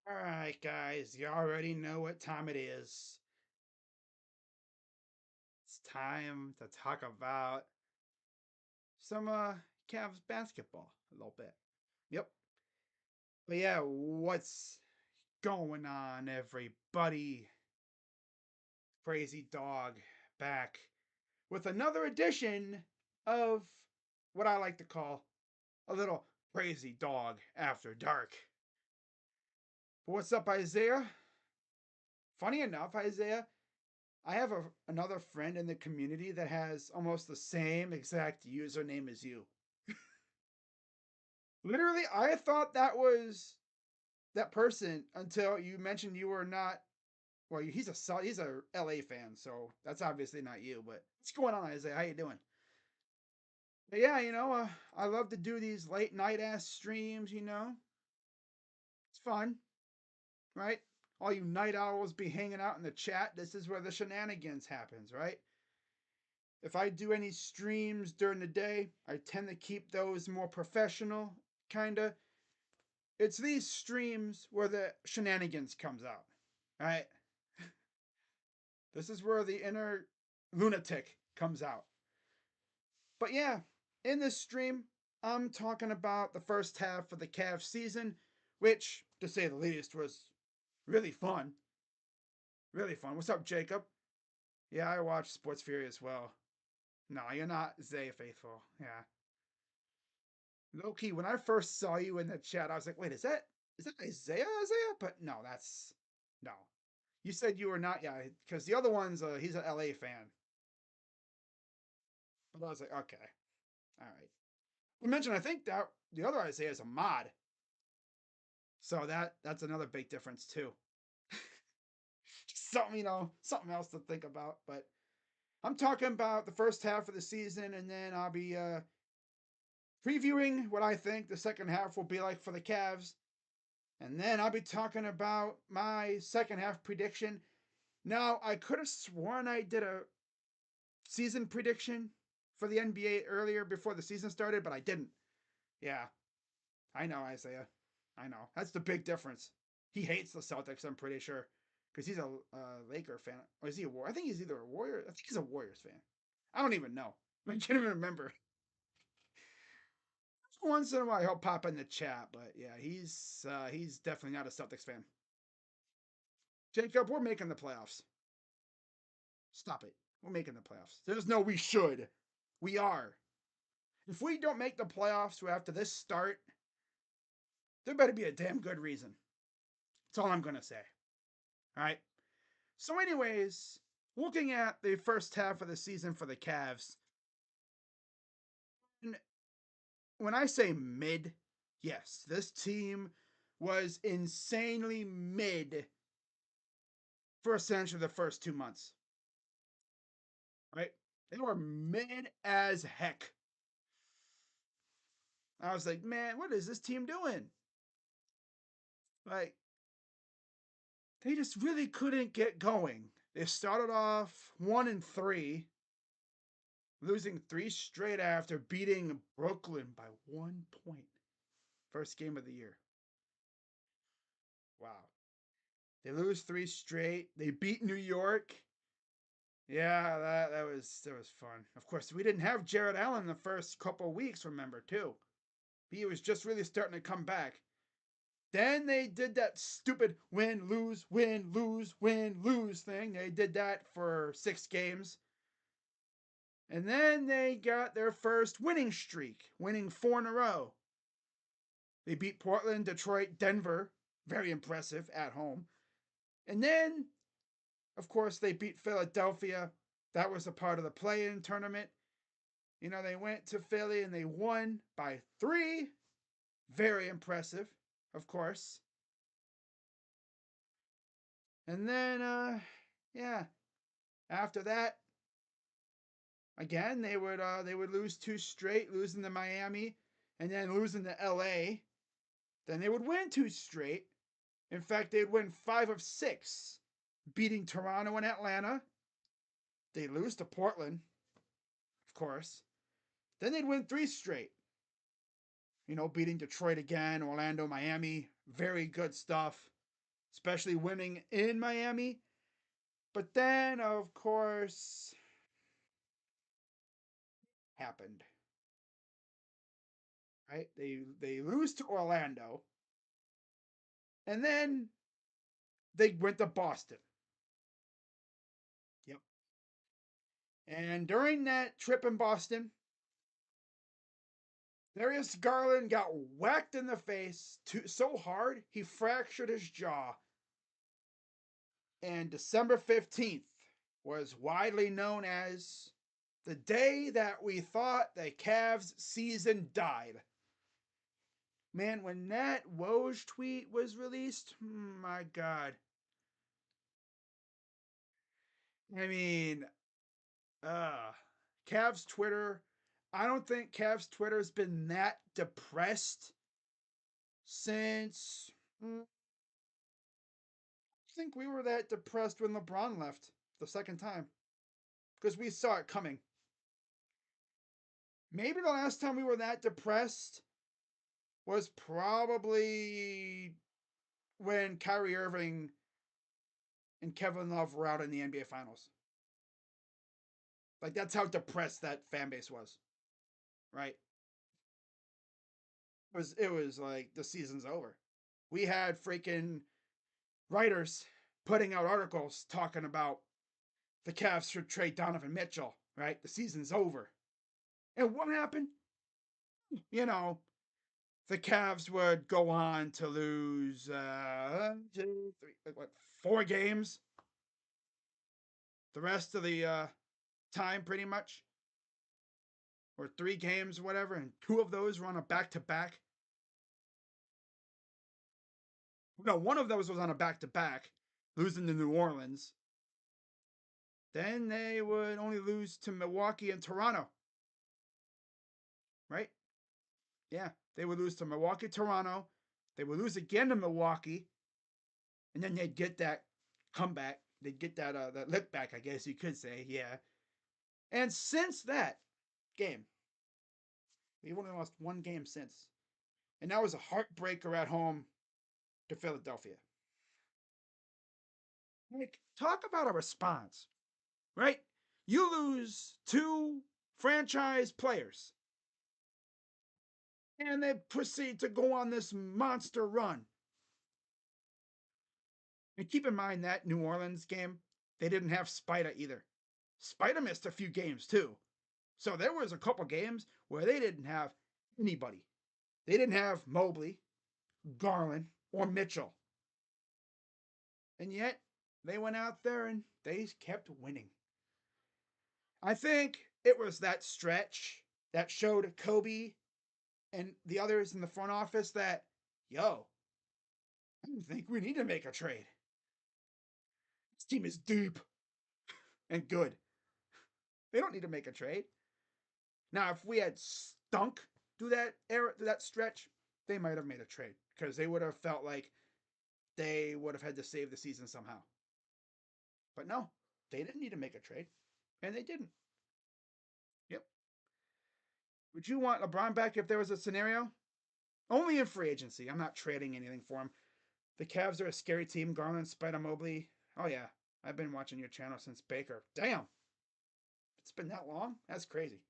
All right, guys, you already know what time it is. It's time to talk about some Cavs basketball a little bit. Yep. But yeah, what's going on, everybody? Crazy Dog back with another edition of what I like to call a little Crazy Dog After Dark. But what's up, Isaiah? Funny enough, Isaiah, I have another friend in the community that has almost the same exact username as you. Literally, I thought that was that person until you mentioned you were not. Well, he's a LA fan, so that's obviously not you. But what's going on, Isaiah? How you doing? But yeah, I love to do these late night ass streams. It's fun, right? All you night owls be hanging out in the chat. This is where the shenanigans happens, right? If I do any streams during the day, I tend to keep those more professional, kinda. It's these streams where the shenanigans comes out, right? This is where the inner lunatic comes out. But yeah, in this stream, I'm talking about the first half of the Cavs season, which, to say the least, was really fun. Really fun. What's up, Jacob? Yeah, I watch Sports Fury as well. No, you're not Zay Faithful. Yeah. Low key, when I first saw you in the chat, I was like, wait, is that Isaiah? But no, that's no. You said you were not, yeah, because the other one's he's an LA fan. But I was like, okay, all right. You mentioned I think that the other Isaiah is a mod. So that's another big difference too. Just something, something else to think about. But I'm talking about the first half of the season, and then I'll be previewing what I think the second half will be like for the Cavs. And then I'll be talking about my second half prediction. Now, I could have sworn I did a season prediction for the NBA earlier before the season started, but I didn't. Yeah, I know, Isaiah. I know. That's the big difference. He hates the Celtics, I'm pretty sure, because he's a Laker fan. Or is he a Warrior? I think he's either a Warrior. I think he's a Warriors fan. I don't even know. I can't even remember. Once in a while he'll pop in the chat, but yeah, he's definitely not a Celtics fan. Jacob, we're making the playoffs. Stop it. We're making the playoffs. There's no we should. We are. If we don't make the playoffs after this start, there better be a damn good reason. That's all I'm going to say. All right. So, anyways, looking at the first half of the season for the Cavs, when I say mid, yes, this team was insanely mid for essentially the first 2 months. Right? They were mid as heck. I was like, man, what is this team doing? Like, they just really couldn't get going. They started off 1-3, losing three straight after beating Brooklyn by 1 point. First game of the year. Wow. They lose three straight. They beat New York. Yeah, that was fun. Of course, we didn't have Jared Allen the first couple weeks, remember, too. He was just really starting to come back. Then they did that stupid win, lose, win, lose, win, lose thing. They did that for 6 games. And then they got their first winning streak, winning 4 in a row. They beat Portland, Detroit, Denver. Very impressive at home. And then, of course, they beat Philadelphia. That was a part of the play in tournament. They went to Philly and they won by 3. Very impressive, of course. And then, yeah, after that, again they would lose 2 straight, losing to Miami, and then losing to LA. Then they would win 2 straight. In fact, they'd win 5 of 6, beating Toronto and Atlanta. They lose to Portland, of course. Then they'd win 3 straight. Beating Detroit again, Orlando, Miami. Very good stuff. especially winning in Miami. But then, of course, happened. Right? They lose to Orlando, and then they went to Boston. Yep. And during that trip in Boston, Darius Garland got whacked in the face so hard he fractured his jaw. And December 15th was widely known as the day that we thought the Cavs season died. Man, when that Woj tweet was released, my God. I mean, uh, Cavs Twitter. I don't think Cavs Twitter's been that depressed since. I think we were that depressed when LeBron left the second time because we saw it coming. Maybe the last time we were that depressed was probably when Kyrie Irving and Kevin Love were out in the NBA Finals. Like that's how depressed that fan base was, right? It was like the season's over. We had freaking writers putting out articles talking about the Cavs should trade Donovan Mitchell, right? The season's over. And what happened? You know, the Cavs would go on to lose two, three, what, 4 games the rest of the time, pretty much, or 3 games, whatever, and 2 of those were on a back to back. No, one of those was on a back to back, losing to New Orleans. Then they would only lose to Milwaukee and Toronto, right? Yeah, they would lose to Milwaukee, Toronto. They would lose again to Milwaukee, and then they'd get that comeback. They'd get that lick back, I guess you could say. Yeah. And since that game, we've only lost 1 game since, and that was a heartbreaker at home to Philadelphia. Like, talk about a response, right? You lose 2 franchise players, and they proceed to go on this monster run. And keep in mind that New Orleans game, they didn't have Spida either. Spida missed a few games too. So there was a couple games where they didn't have anybody. They didn't have Mobley, Garland, or Mitchell. And yet they went out there and they kept winning. I think it was that stretch that showed Kobe and the others in the front office that, yo, I don't think we need to make a trade. This team is deep and good. They don't need to make a trade. Now, if we had stunk through that era, through that stretch, they might have made a trade because they would have felt like they would have had to save the season somehow. But no, they didn't need to make a trade, and they didn't. Yep. Would you want LeBron back if there was a scenario? Only in free agency. I'm not trading anything for him. The Cavs are a scary team. Garland, Spider Mobley. Oh yeah, I've been watching your channel since Baker. Damn, it's been that long. That's crazy.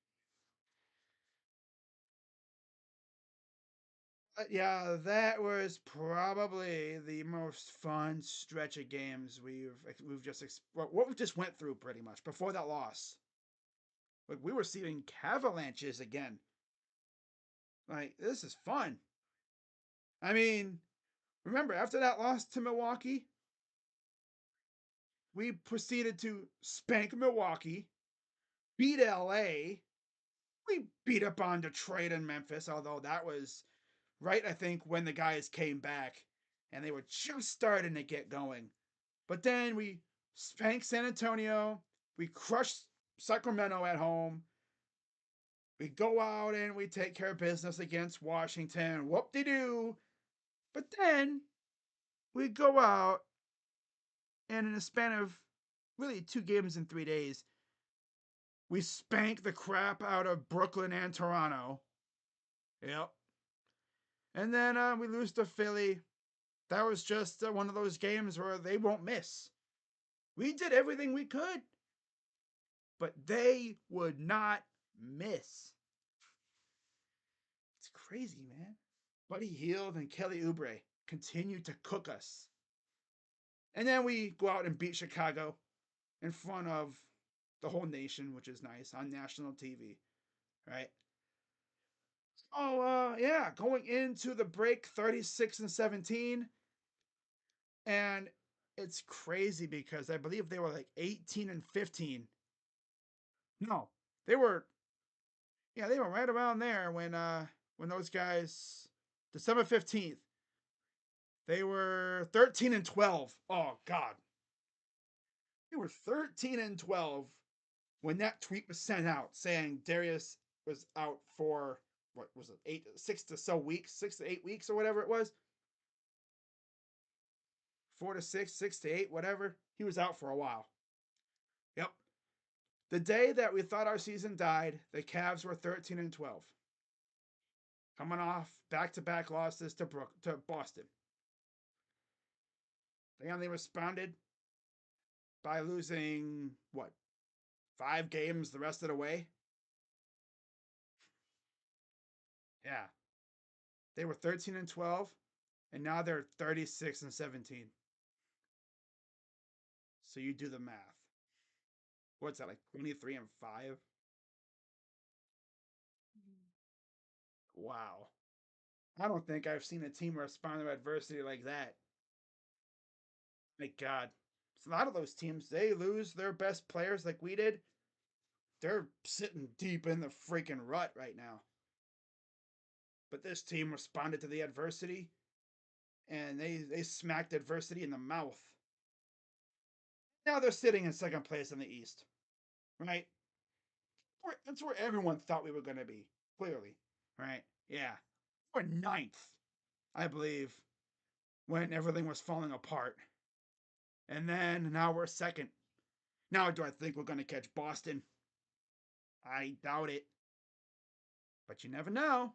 Yeah, that was probably the most fun stretch of games we've just what we just went through pretty much before that loss. Like we were seeing avalanches again. Like this is fun. I mean, remember after that loss to Milwaukee, we proceeded to spank Milwaukee, beat LA. We beat up on Detroit and Memphis, although that was right, I think, when the guys came back and they were just starting to get going. But then we spanked San Antonio. We crushed Sacramento at home. We go out and we take care of business against Washington. Whoop de doo. But then we go out and in a span of really 2 games in 3 days, we spank the crap out of Brooklyn and Toronto. Yep. And then we lose to Philly. That was just one of those games where they won't miss. We did everything we could, but they would not miss. It's crazy, man. Buddy Hield and Kelly Oubre continue to cook us. And then we go out and beat Chicago in front of the whole nation, which is nice, on national TV, right? Oh, yeah, going into the break 36-17. And it's crazy because I believe they were like 18-15. No, they were, yeah, they were right around there when those guys, December 15th, they were 13-12. Oh God. They were 13-12 when that tweet was sent out saying Darius was out for what was it, 6 to 8 weeks, 6 to 8 weeks or whatever it was. 4 to 6, 6 to 8, whatever. He was out for a while. Yep. The day that we thought our season died, the Cavs were 13-12. Coming off back-to-back losses to Boston. They only responded by losing, what, 5 games the rest of the way? Yeah. They were 13-12, and now they're 36-17. So you do the math. What's that, like 23-5? Wow. I don't think I've seen a team respond to adversity like that. My God. A lot of those teams, they lose their best players like we did. They're sitting deep in the freaking rut right now. But this team responded to the adversity and they smacked adversity in the mouth. Now they're sitting in second place in the East, right? That's where everyone thought we were going to be, clearly, right? Yeah. We're ninth, I believe, when everything was falling apart. And then now we're second. Now, do I think we're going to catch Boston? I doubt it. But you never know.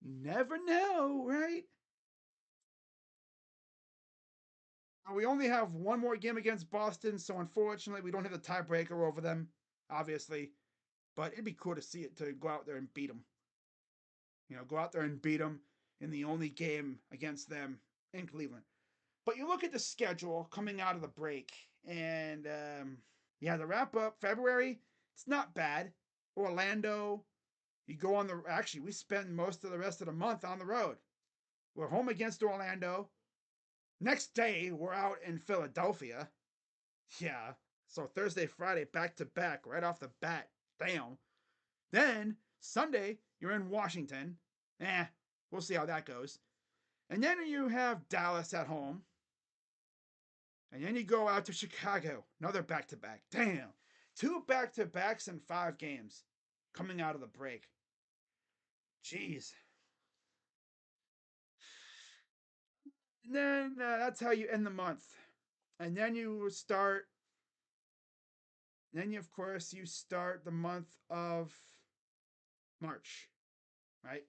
Never know, right? We only have one more game against Boston, so unfortunately, we don't have the tiebreaker over them, obviously. But it'd be cool to see it, to go out there and beat them. Go out there and beat them in the only game against them in Cleveland. But you look at the schedule coming out of the break, and yeah, the wrap up February, it's not bad. Orlando, you go on the, actually, we spend most of the rest of the month on the road. We're home against Orlando. Next day, we're out in Philadelphia. Yeah. So Thursday, Friday, back to back, right off the bat. Damn. Then Sunday, you're in Washington. We'll see how that goes. And then you have Dallas at home. And then you go out to Chicago. Another back to back. Damn. 2 back to backs in 5 games coming out of the break. Jeez. And then that's how you end the month. And then you start, then you, of course, you start the month of March, right?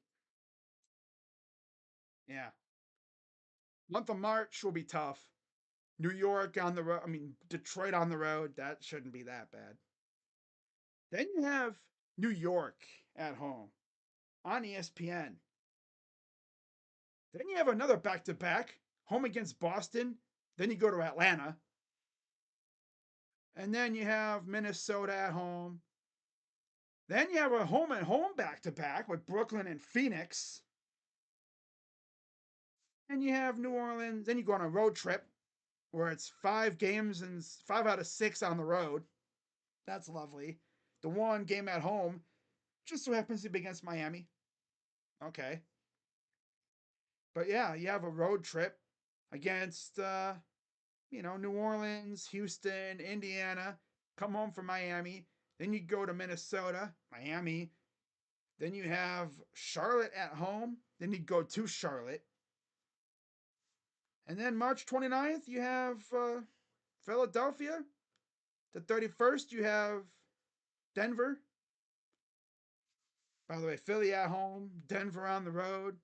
Yeah. Month of March will be tough. New York on the road, I mean, Detroit on the road, that shouldn't be that bad. Then you have New York at home on ESPN. Then you have another back to back, home against Boston. Then you go to Atlanta. And then you have Minnesota at home. Then you have a home and home back to back with Brooklyn and Phoenix. And you have New Orleans. Then you go on a road trip where it's 5 games and 5 out of 6 on the road. That's lovely. The one game at home just so happens to be against Miami. Okay. But yeah, you have a road trip against New Orleans, Houston, Indiana, come home from Miami. Then you go to Minnesota, Miami. Then you have Charlotte at home. Then you go to Charlotte. And then March 29th, you have Philadelphia. The 31st, you have Denver. By the way, Philly at home, Denver on the road.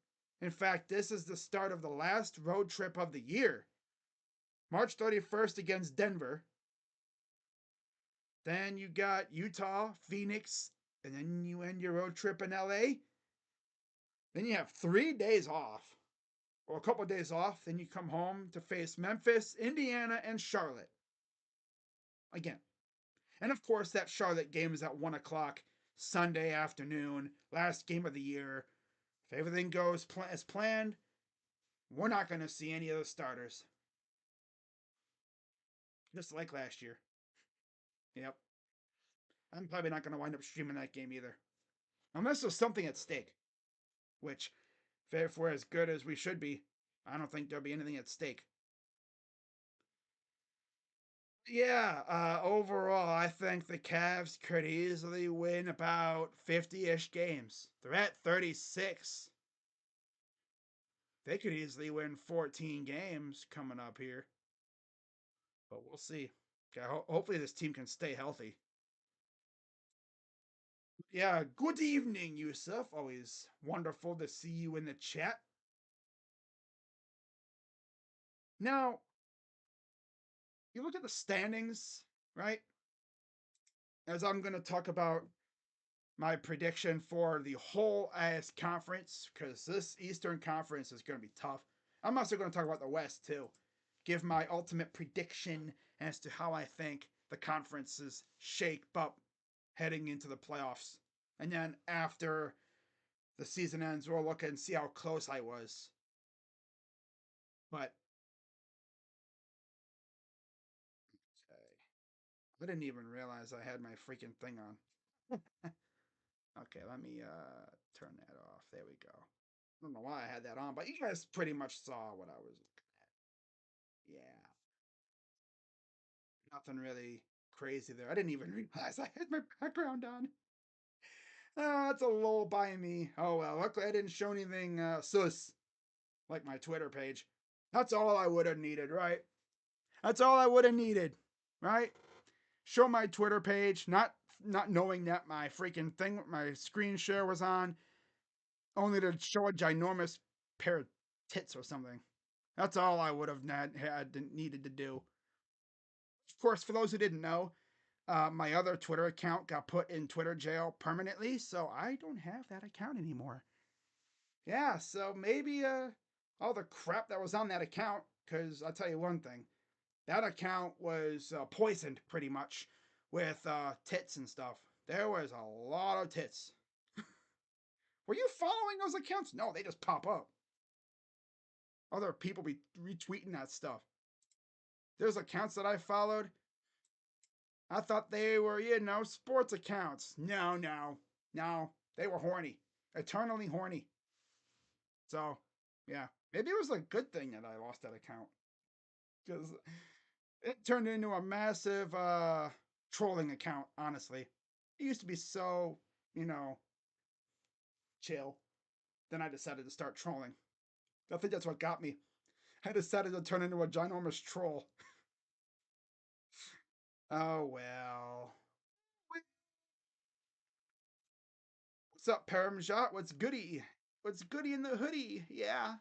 In fact, this is the start of the last road trip of the year. March 31st against Denver. Then you got Utah, Phoenix, and then you end your road trip in LA. Then you have 3 days off, or a couple of days off. Then you come home to face Memphis, Indiana, and Charlotte again. And of course, that Charlotte game is at 1 o'clock Sunday afternoon, last game of the year. If everything goes as planned, we're not going to see any of the starters. Just like last year. Yep. I'm probably not going to wind up streaming that game either. Unless there's something at stake. Which, if we're as good as we should be, I don't think there'll be anything at stake. Yeah, overall, I think the Cavs could easily win about 50-ish games. They're at 36. They could easily win 14 games coming up here. But we'll see. Okay, hopefully this team can stay healthy. Yeah, good evening, Yusuf. Always wonderful to see you in the chat. Now, you look at the standings, right? As I'm going to talk about my prediction for the whole AS conference, because this Eastern Conference is going to be tough. I'm also going to talk about the West, too. Give my ultimate prediction as to how I think the conferences shape up heading into the playoffs. And then after the season ends, we'll look and see how close I was. But I didn't even realize I had my freaking thing on. Okay, let me turn that off. There we go. I don't know why I had that on, but you guys pretty much saw what I was looking at. Yeah. Nothing really crazy there. I didn't even realize I had my background on. Oh, that's a lull by me. Oh well, luckily I didn't show anything sus like my Twitter page. That's all I would have needed, right? That's all I would have needed, right? Show my Twitter page, not knowing that my freaking thing, my screen share was on, only to show a ginormous pair of tits or something. That's all I would have needed to do. Of course, for those who didn't know, my other Twitter account got put in Twitter jail permanently, so I don't have that account anymore. Yeah, so maybe all the crap that was on that account, because I'll tell you one thing, that account was poisoned pretty much with tits and stuff. There was a lot of tits. Were you following those accounts? No, they just pop up. Other people be retweeting that stuff. There's accounts that I followed. I thought they were, sports accounts. No. They were horny. Eternally horny. So, yeah. Maybe it was a good thing that I lost that account. Because it turned into a massive trolling account, honestly. It used to be so, chill. Then I decided to start trolling. I think that's what got me. I decided to turn into a ginormous troll. Oh well. What's up, Paramjot? What's goody? What's goody in the hoodie? Yeah.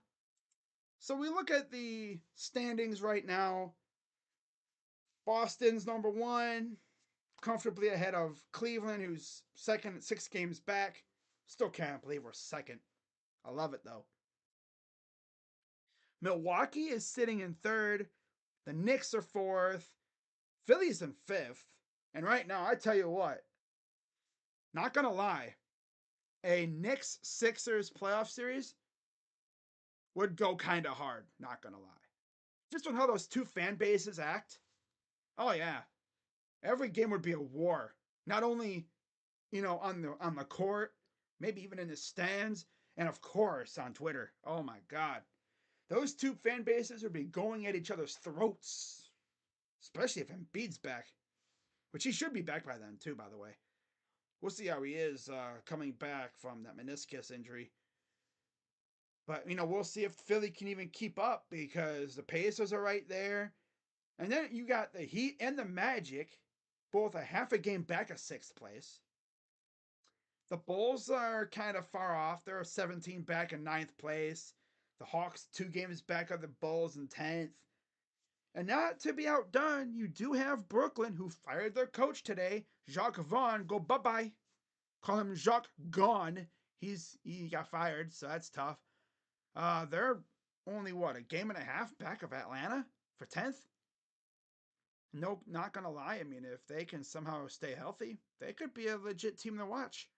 So we look at the standings right now. Boston's number one, comfortably ahead of Cleveland, who's second, 6 games back. Still can't believe we're second. I love it though. Milwaukee is sitting in third. The Knicks are fourth. Philly's in fifth. And right now, I tell you what, not gonna lie, a Knicks Sixers playoff series would go kind of hard. Not gonna lie. Just on how those two fan bases act. Oh yeah, every game would be a war. Not only on the court, maybe even in the stands, and of course on Twitter. Oh my God, those two fan bases would be going at each other's throats, especially if Embiid's back, which he should be back by then too. By the way, we'll see how he is coming back from that meniscus injury. But we'll see if Philly can even keep up because the Pacers are right there. And then you got the Heat and the Magic, both a half a game back of sixth place. The Bulls are kind of far off. They're 17 back in ninth place. The Hawks 2 games back of the Bulls in 10th. And not to be outdone, you do have Brooklyn, who fired their coach today, Jacques Vaughn. Go bye-bye. Call him Jacques Gone. He got fired, so that's tough. They're only what, a game and a half back of Atlanta for 10th? Nope, not gonna lie. I mean, if they can somehow stay healthy, they could be a legit team to watch.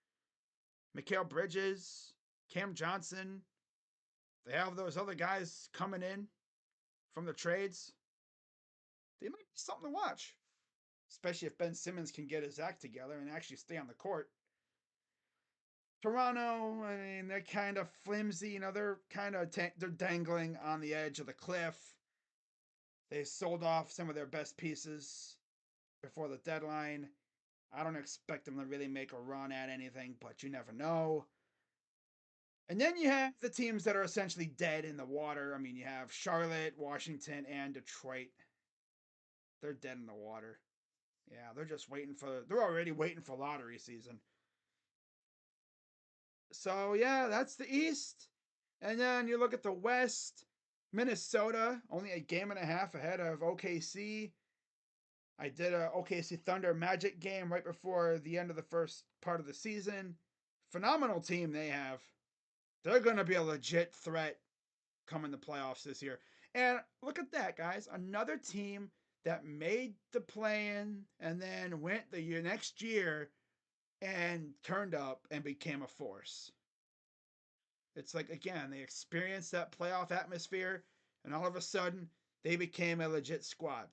Mikal Bridges, Cam Johnson, they have those other guys coming in from the trades. They might be something to watch, especially if Ben Simmons can get his act together and actually stay on the court. Toronto, I mean, they're kind of flimsy. You know, they're kind of they're dangling on the edge of the cliff. They sold off some of their best pieces before the deadline. I don't expect them to really make a run at anything, but you never know. And then you have the teams that are essentially dead in the water. I mean, you have Charlotte, Washington, and Detroit. They're dead in the water. Yeah, they're already waiting for lottery season. So, yeah, that's the East. And then you look at the West. Minnesota, only a game and a half ahead of OKC. I did a OKC Thunder Magic game right before the end of the first part of the season. Phenomenal team they have. They're going to be a legit threat coming to playoffs this year. And look at that, guys. Another team that made the play-in and then went the next year and turned up and became a force. It's like, again, they experienced that playoff atmosphere, and all of a sudden, they became a legit squad.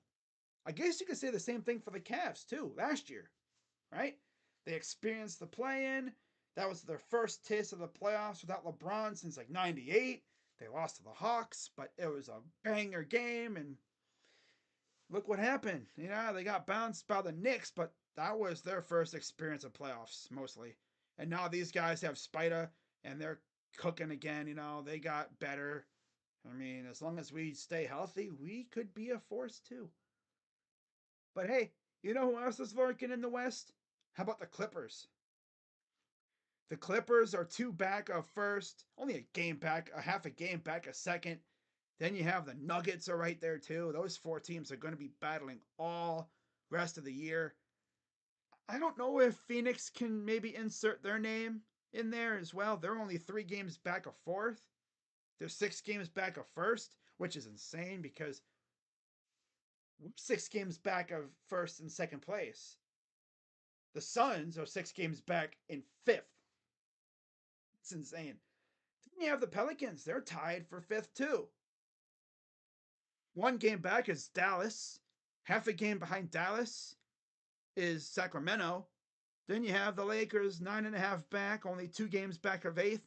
I guess you could say the same thing for the Cavs, too, last year, right? They experienced the play-in. That was their first taste of the playoffs without LeBron since like 98. They lost to the Hawks, but it was a banger game, and look what happened. You know, they got bounced by the Knicks, but that was their first experience of playoffs, mostly. And now these guys have Spida, and they're cooking again. You know, they got better. I mean, as long as we stay healthy, we could be a force too. But hey, you know who else is lurking in the West? How about the Clippers? The Clippers are 2 back of first, only a game back, a half a game back of second. Then you have the Nuggets are right there too. Those 4 teams are going to be battling all rest of the year. I don't know if Phoenix can maybe insert their name in there as well. They're only 3 games back of fourth. They're 6 games back of first, which is insane because we're 6 games back of first and second place. The Suns are 6 games back in fifth. It's insane. Then you have the Pelicans. They're tied for fifth too. 1 game back is Dallas. Half a game behind Dallas is Sacramento. Then you have the Lakers 9.5 back, only 2 games back of eighth.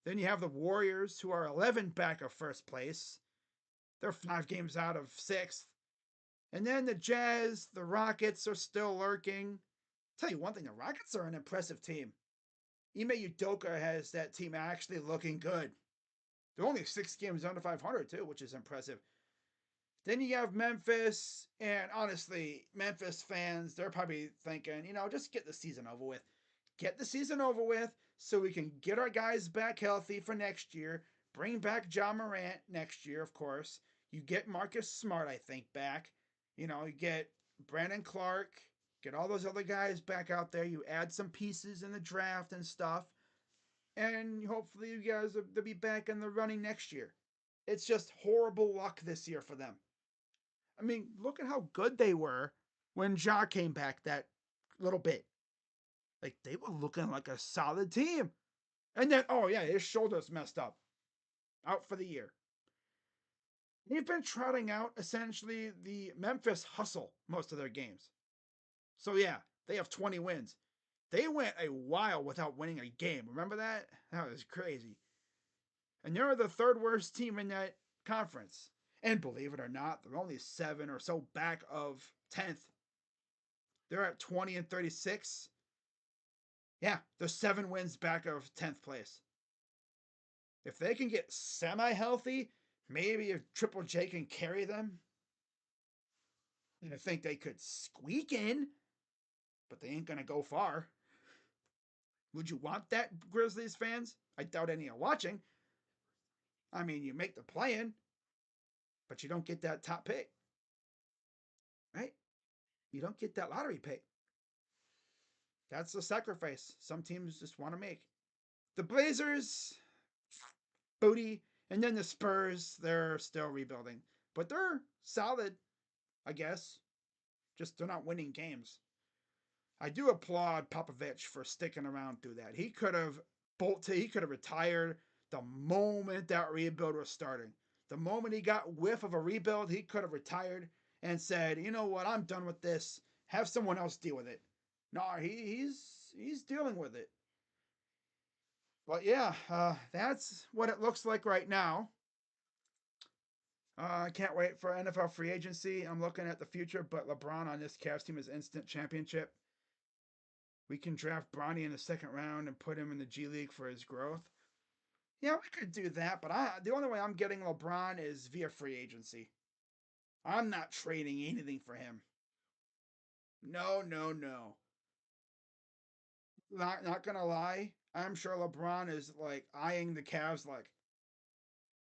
Then you have the Warriors, who are 11 back of first place. They're 5 games out of sixth. And then the Jazz, the Rockets are still lurking. Tell you one thing, the Rockets are an impressive team. Ime Udoka has that team actually looking good. They're only 6 games under 500 too, which is impressive. Then you have Memphis, and honestly, Memphis fans, they're probably thinking, just get the season over with. Get the season over with so we can get our guys back healthy for next year. Bring back Ja Morant next year, of course. You get Marcus Smart, I think, back. You get Brandon Clark, get all those other guys back out there. You add some pieces in the draft and stuff. And hopefully you guys will be back in the running next year. It's just horrible luck this year for them. I mean, look at how good they were when Ja came back that little bit. Like, they were looking like a solid team. And then, oh yeah, his shoulder's messed up. Out for the year. They've been trotting out essentially the Memphis hustle most of their games. So yeah, they have 20 wins. They went a while without winning a game. Remember that? That was crazy. And they're the third worst team in that conference. And believe it or not, they're only 7 or so back of 10th. They're at 20 and 36. Yeah, they're 7 wins back of 10th place. If they can get semi-healthy, maybe if Triple J can carry them, I think they could squeak in, but they ain't going to go far. Would you want that, Grizzlies fans? I doubt any are watching. I mean, you make the play in, but you don't get that top pick, right? You don't get that lottery pick. That's the sacrifice some teams just want to make. The Blazers, booty, and then the Spurs, they're still rebuilding, but they're solid, I guess. Just they're not winning games. I do applaud Popovich for sticking around through that. He could have bolted, he could have retired the moment that rebuild was starting. The moment he got whiff of a rebuild, he could have retired and said, "You know what? I'm done with this. Have someone else deal with it." No, he's dealing with it. But yeah, that's what it looks like right now. I can't wait for NFL free agency. I'm looking at the future, but LeBron on this Cavs team is instant championship. We can draft Bronny in the second round and put him in the G League for his growth. Yeah, we could do that, but the only way I'm getting LeBron is via free agency. I'm not trading anything for him. No, no, no. Not gonna lie. I'm sure LeBron is like eyeing the Cavs like,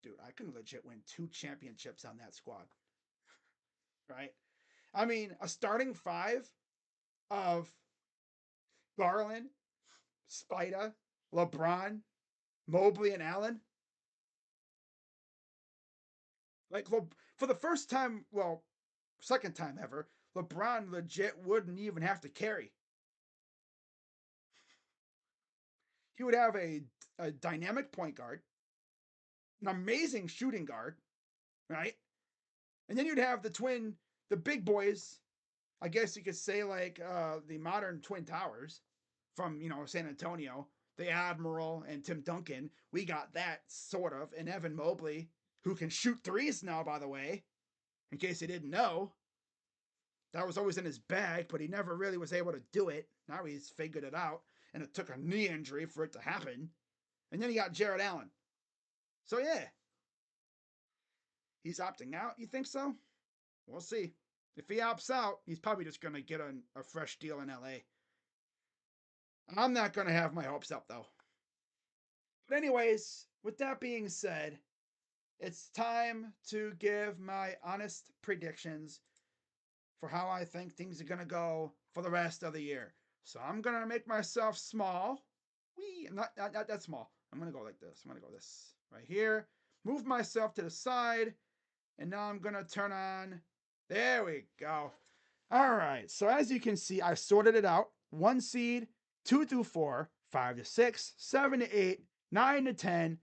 dude, I can legit win 2 championships on that squad, right? I mean, a starting five of Garland, Spida, LeBron, Mobley, and Allen. Like for the first time, well, second time ever, LeBron legit wouldn't even have to carry. He would have a dynamic point guard, an amazing shooting guard, right? And then you'd have the big boys. I guess you could say like the modern Twin Towers from San Antonio, the Admiral and Tim Duncan. We got that sort of, and Evan Mobley, who can shoot threes now, by the way, in case you didn't know. That was always in his bag, but he never really was able to do it. Now he's figured it out, and it took a knee injury for it to happen. And then he got Jared Allen. So yeah, he's opting out. You think so? We'll see. If he opts out, he's probably just going to get a fresh deal in LA. I'm not going to have my hopes up though. But anyways, with that being said, it's time to give my honest predictions for how I think things are going to go for the rest of the year. So I'm going to make myself small. Not that small. I'm going to go like this. I'm going to go this right here. Move myself to the side. And now I'm going to turn on. There we go. All right. So as you can see, I sorted it out. 1 seed, 2 through 4, 5 to 6, 7 to 8, 9 to 10,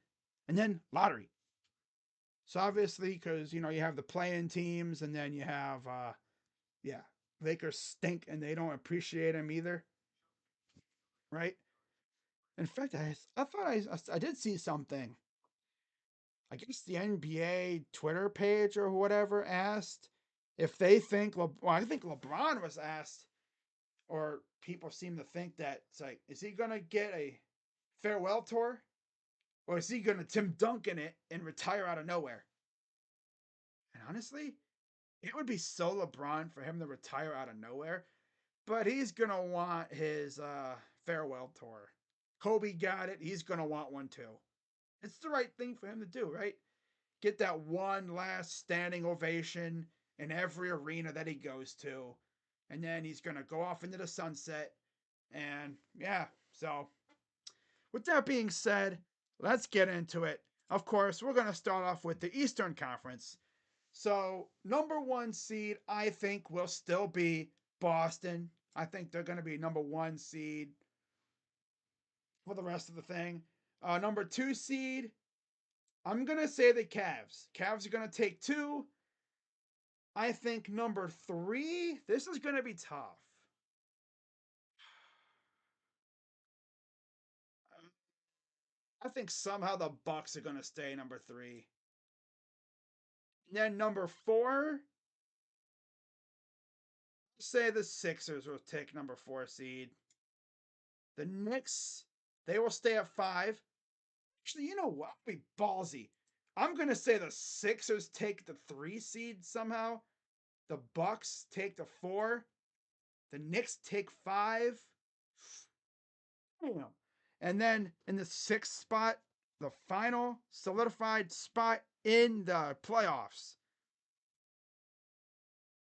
and then lottery. So obviously, because you have the play-in teams, and then you have yeah, Lakers stink and they don't appreciate him either, right? In fact, I thought I did see something. I guess the NBA Twitter page or whatever asked if they think well, I think LeBron was asked, or people seem to think that it's like, is he gonna get a farewell tour, or is he gonna Tim Duncan it and retire out of nowhere? And honestly, it would be so LeBron for him to retire out of nowhere, but he's gonna want his farewell tour. Kobe got it. He's gonna want one too. It's the right thing for him to do, right? Get that one last standing ovation in every arena that he goes to, and then he's gonna go off into the sunset. And yeah, so with that being said, let's get into it. Of course, we're gonna start off with the Eastern Conference. So, number 1 seed, I think, will still be Boston. I think they're going to be number 1 seed for the rest of the thing. Number 2 seed, I'm going to say the Cavs. Cavs are going to take 2. I think number 3, this is going to be tough. I think somehow the Bucks are going to stay number 3. And then number 4, say the Sixers will take number 4 seed. The Knicks, they will stay at 5. Actually, you know what? I'll be ballsy. I'm gonna say the Sixers take the 3 seed somehow. The Bucks take the 4. The Knicks take 5. Damn. And then in the sixth spot, the final solidified spot in the playoffs,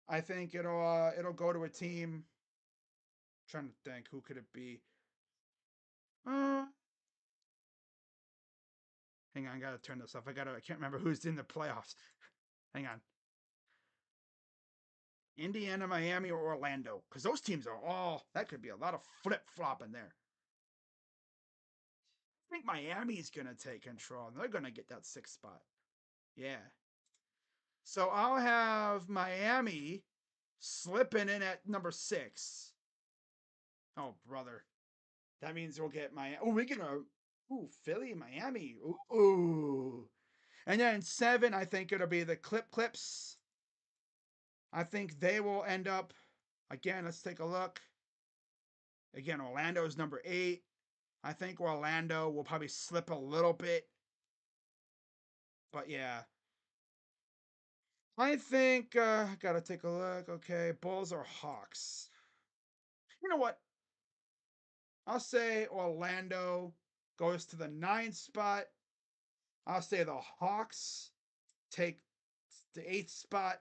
I think it'll go to a team. I'm trying to think, who could it be? Uh, Hang on, I gotta turn this off. I can't remember who's in the playoffs. Hang on. Indiana, Miami, or Orlando. Because those teams are all, that could be a lot of flip flop in there. I think Miami's going to take control and they're going to get that sixth spot. Yeah. So I'll have Miami slipping in at number 6. Oh, brother. That means we'll get Miami. Oh, we get a. Ooh, Philly, Miami. Ooh. And then 7, I think it'll be the Clips. I think they will end up. Again, let's take a look. Again, Orlando's number 8. I think Orlando will probably slip a little bit. But yeah. I think, gotta take a look. Okay, Bulls or Hawks. You know what? I'll say Orlando goes to the 9th spot. I'll say the Hawks take the 8th spot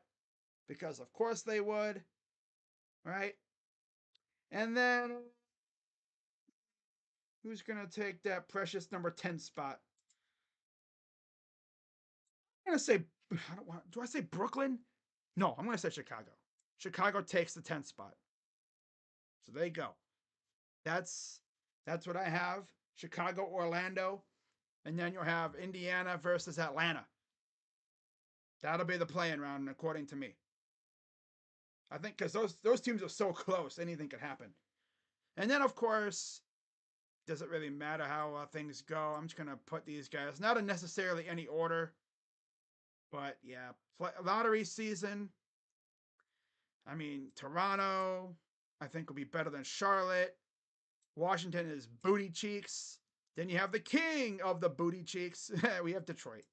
because, of course, they would. Right? And then who's going to take that precious number 10 spot? I'm going to say, do I say Brooklyn? No, I'm going to say Chicago. Chicago takes the 10th spot. So there you go. That's what I have. Chicago, Orlando, and then you'll have Indiana versus Atlanta. That'll be the playing round, according to me. I think because those teams are so close, anything could happen. And then, of course, does it really matter how things go? I'm just gonna put these guys not in necessarily any order, but yeah, lottery season. I mean, Toronto, I think will be better than Charlotte. Washington is booty cheeks. Then you have the king of the booty cheeks. We have Detroit.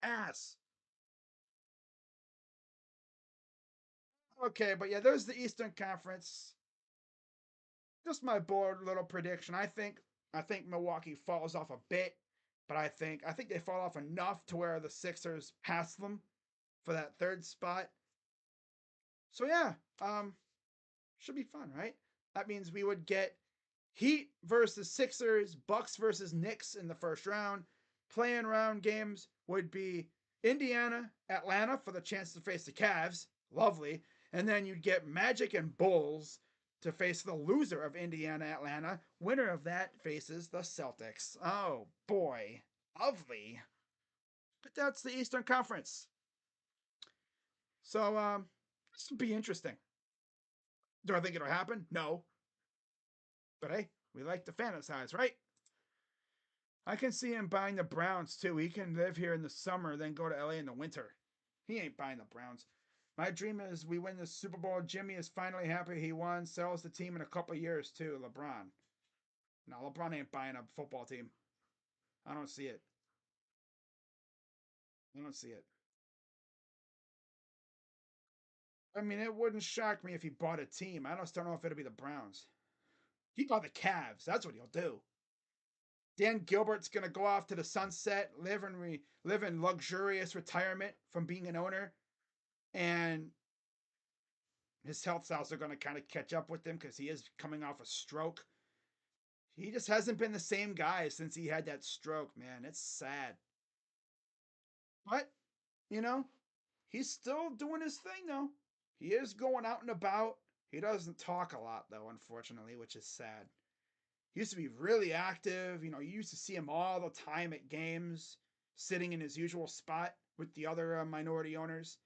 Ass. Okay, but yeah, there's the Eastern Conference. Just my bold little prediction. I think Milwaukee falls off a bit, but I think they fall off enough to where the Sixers pass them for that 3rd spot. So yeah, should be fun, right? That means we would get Heat versus Sixers, Bucks versus Knicks in the first round. Playing round games would be Indiana, Atlanta for the chance to face the Cavs. Lovely. And then you'd get Magic and Bulls to face the loser of Indiana, Atlanta. Winner of that faces the Celtics. Oh boy. Lovely. But that's the Eastern Conference. So this will be interesting. Do I think it'll happen? No. But hey, we like to fantasize, right? I can see him buying the Browns too. He can live here in the summer, then go to LA in the winter. He ain't buying the Browns. My dream is we win the Super Bowl. Jimmy is finally happy he won. Sells the team in a couple years too. LeBron. No, LeBron ain't buying a football team. I don't see it. I don't see it. I mean, it wouldn't shock me if he bought a team. I just don't know if it'll be the Browns. He bought the Cavs. That's what he'll do. Dan Gilbert's gonna go off to the sunset, live in luxurious retirement from being an owner, and his health's also going to kind of catch up with him because he is coming off a stroke. He just hasn't been the same guy since he had that stroke, man. It's sad. But, you know, he's still doing his thing, though. He is going out and about. He doesn't talk a lot, though, unfortunately, which is sad. He used to be really active. You used to see him all the time at games, sitting in his usual spot with the other minority owners.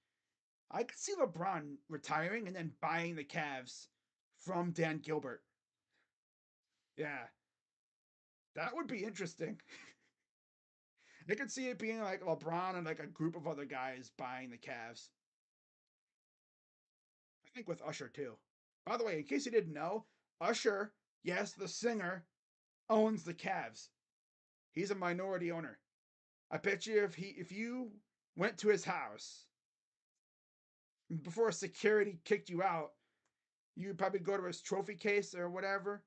I could see LeBron retiring and then buying the Cavs from Dan Gilbert. Yeah, that would be interesting. I could see it being like LeBron and like a group of other guys buying the Cavs. I think with Usher too. By the way, in case you didn't know, Usher, yes, the singer, owns the Cavs. He's a minority owner. I bet you if you went to his house before security kicked you out, you'd probably go to his trophy case or whatever,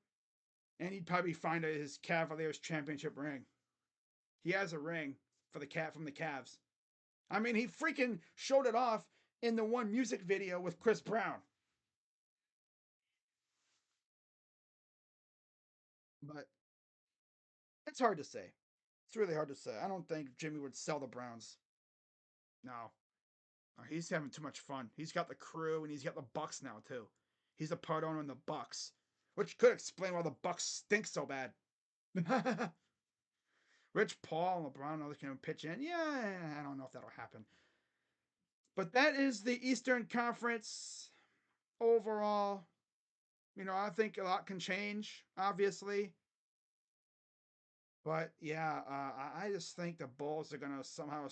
And he'd probably find his Cavaliers championship ring. He has a ring for the cat from the Cavs. I mean, he freaking showed it off in the one music video with Chris Brown. But it's hard to say. It's really hard to say. I don't think Jimmy would sell the Browns. No. He's having too much fun. He's got the crew and he's got the Bucks now too. He's a part owner in the Bucks, which could explain why the Bucks stink so bad. Rich Paul and LeBron others can pitch in. Yeah, I don't know if that'll happen. But that is the Eastern Conference overall. I think a lot can change, obviously. But yeah, I just think the Bulls are gonna somehow,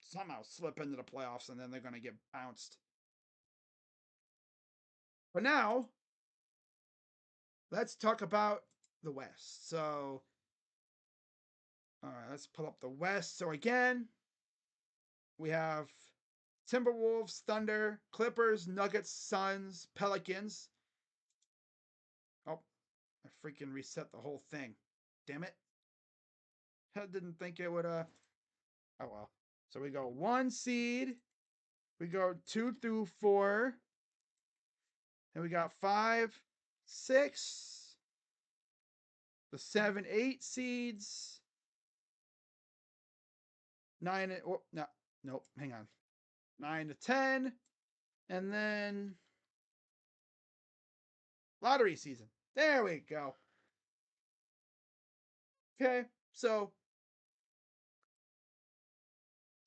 somehow slip into the playoffs, and then they're gonna get bounced. But now, let's talk about the West. So, all right, let's pull up the West. So again, we have Timberwolves, Thunder, Clippers, Nuggets, Suns, Pelicans. Oh, I freaking reset the whole thing. Damn it. I didn't think it would, oh well. So we go 1 seed, we go 2 through 4, and we got 5, 6, the 7, 8 seeds, 9, oh, no, nope, hang on. 9 to 10, and then lottery season. There we go. Okay, so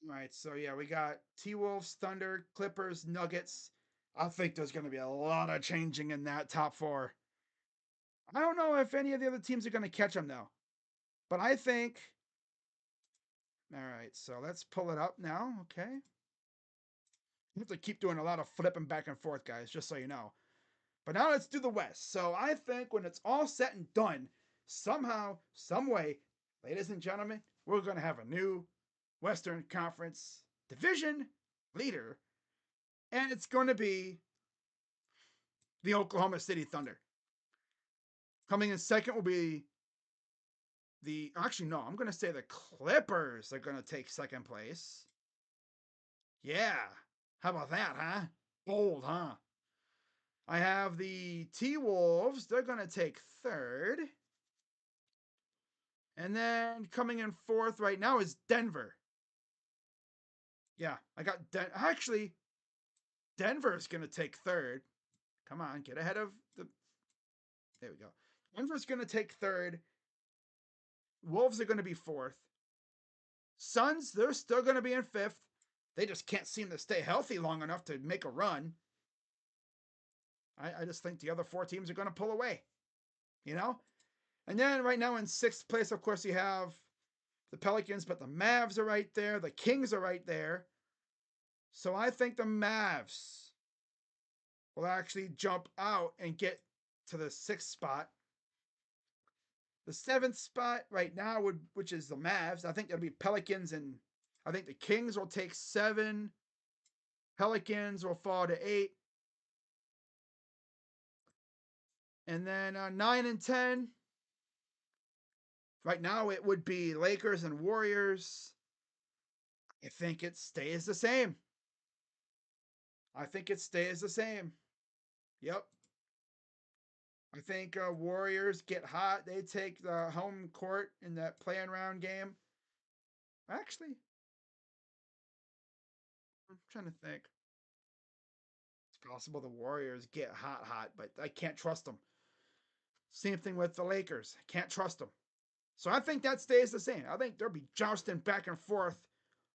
all right, so yeah, we got T Wolves, Thunder, Clippers, Nuggets. I think there's going to be a lot of changing in that top 4. I don't know if any of the other teams are going to catch them though, but I think. All right, so let's pull it up now. Okay, you have to keep doing a lot of flipping back and forth, guys, just so you know. But now let's do the West. So I think when it's all said and done, somehow, some way, ladies and gentlemen, we're going to have a new Western Conference division leader, and it's going to be the Oklahoma City Thunder. Coming in second will be actually, no, I'm going to say the Clippers are going to take second place. Yeah. How about that, huh? Bold, huh? I have the T Wolves. They're going to take third. And then coming in fourth right now is Denver. Yeah, I got actually, Denver's going to take third. Come on, get ahead of the. There we go. Denver's going to take third. Wolves are going to be fourth. Suns, they're still going to be in fifth. They just can't seem to stay healthy long enough to make a run. I just think the other 4 teams are going to pull away. And then right now in sixth place, of course, you have the Pelicans, but the Mavs are right there. The Kings are right there. So I think the Mavs will actually jump out and get to the 6th spot. The 7th spot right now which is the Mavs. I think it'll be Pelicans, and I think the Kings will take 7. Pelicans will fall to 8. And then 9 and 10. Right now it would be Lakers and Warriors. I think it stays the same. Yep. I think Warriors get hot. They take the home court in that playing round game. Actually, I'm trying to think. It's possible the Warriors get hot, but I can't trust them. Same thing with the Lakers. I can't trust them. So I think that stays the same. I think they'll be jousting back and forth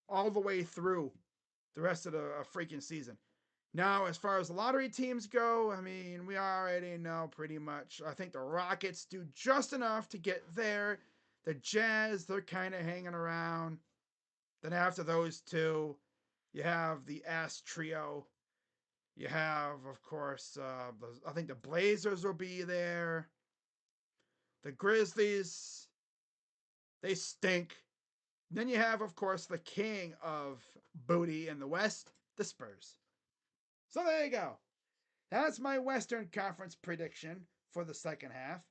all the way through the rest of the freaking season. Now, as far as lottery teams go, I mean, we already know pretty much. I think the Rockets do just enough to get there. The Jazz, they're kind of hanging around. Then after those two, you have the Ass Trio. You have, of course, I think the Blazers will be there. The Grizzlies, they stink. Then you have, of course, the king of booty in the West, the Spurs. So there you go. That's my Western Conference prediction for the second half.